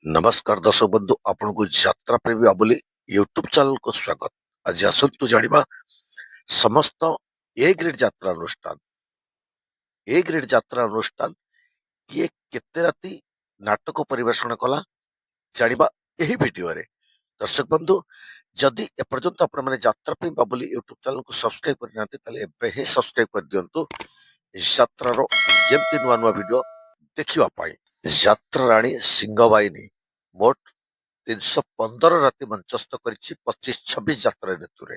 नमस्कार दर्शक बंधु आपन को यात्रा प्रेमी आबोली यूट्यूब चैनल को स्वागत। आज आसतु जानिबा समस्त ए ग्रेड यात्रा अनुष्ठान किए केते राती नाटक परिवेषण कला जानिबा एही वीडियो रे। दर्शक बंधु जदि एपर्यंत आपण माने यात्रा प्रेमी बाबुली यूट्यूब चैनल को सब्सक्राइब करनाते ताले एबे ही सब्सक्राइब कर दियंतु यात्रा रो जेमति नुआ नुआ वीडियो देखिबा पाई। यात्रा राणी सिंहवाहिनी मोट 315 राति मंचस्थ करिछि 25-26 यात्रा ऋतुरे।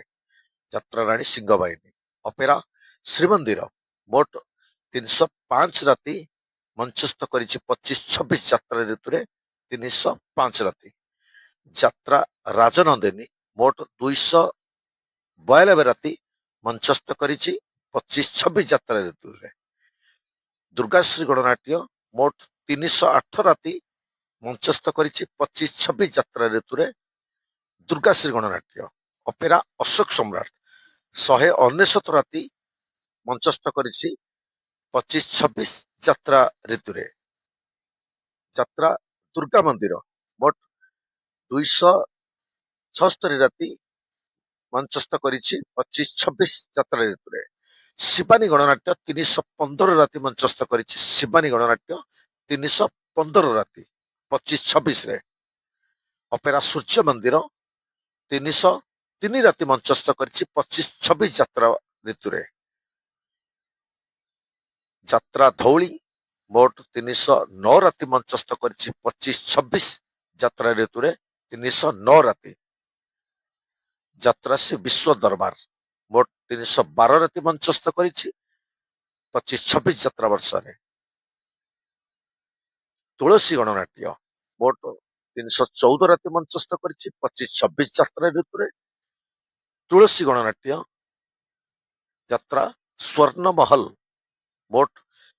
यात्रा राणी सिंहवाहिनी अपेरा श्रीमंदिर मोट 305 राति मंचस्थ करिछि 25-26 यात्रा ऋतुरे 305 राति। यात्रा राजनंदिनी मोट 292 राति मंचस्थ करिछि 25-26 यात्रा ऋतुरे। दुर्गाश्री गणनाट्य मोट 308 राति मंचस्थ करिछि 25-26 यात्रा ऋतुरे। दुर्गाश्री गणनाट्य अपेरा अशोक सम्राट 199 राति मंचस्थ करिछि 25-26 यात्रा ऋतुरे। यात्रा दुर्गा मंदिर मोट 276 राति मंचस्थ करिछि 25-26 यात्रा ऋतुरे। शिवानी गणनाट्य 315 राति मंचस्थ करिछि शिवानी गणनाट्य 315 राति 25-26 रे। अपेरा सूर्य मंदिर 303 राति मंचस्थ करिछि 25-26 यात्रा ऋतुरे। यात्रा धौली मोट 309 राति मंचस्थ करिछि 25-26 यात्रा ऋतुरे 309 राति। यात्रा से विश्व दरबार मोट 312 राति मंचस्थ करिछि 25-26 यात्रा वर्ष रे। तुलसी गणनाट्य मोट 314 राति मंचस्थ करिछि 25-26 यात्रा ऋतुरे। तुलसी गणनाट्य यात्रा स्वर्ण महल मोट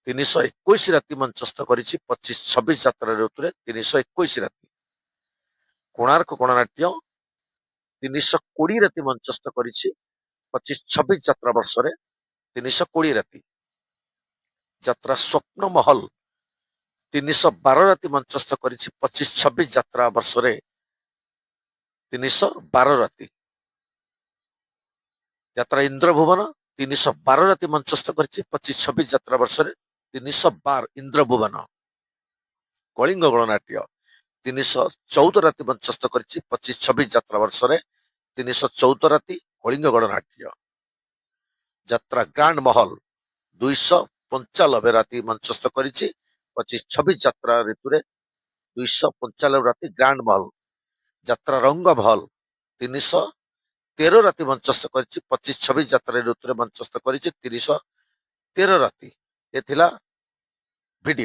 321 राति मंचस्थ करिछि 25-26 यात्रा ऋतुरे 321 राति। कोणार्क गणनाट्य 320 राति मंचस्थ करिछि 25-26 यात्रा वर्ष रे 320 राति। यात्रा स्वप्न महल 312 राति मंचस्थ करिछि 25-26 यात्रा वर्ष रे 312 राति। यात्रा इंद्रभुवन 312 राति मंचस्थ करिछि 25-26 यात्रा वर्ष रे 312 इंद्रभुवन। कलिंग गणनाट्य 314 राति मंचस्थ करिछि 25-26 यात्रा वर्ष रे 314 राति कलिंग गणनाट्य। यात्रा ग्रांड महल 295 राति मंचस्थ करिछि 25-26 यात्रा ऋतुरे 295 राति ग्रांड महल। यात्रा रंग महल 313 राति मंचस्थ करिछि 25-26 यात्रा ऋतुरे मंचस्थ करिछि 313 राति। ए थिला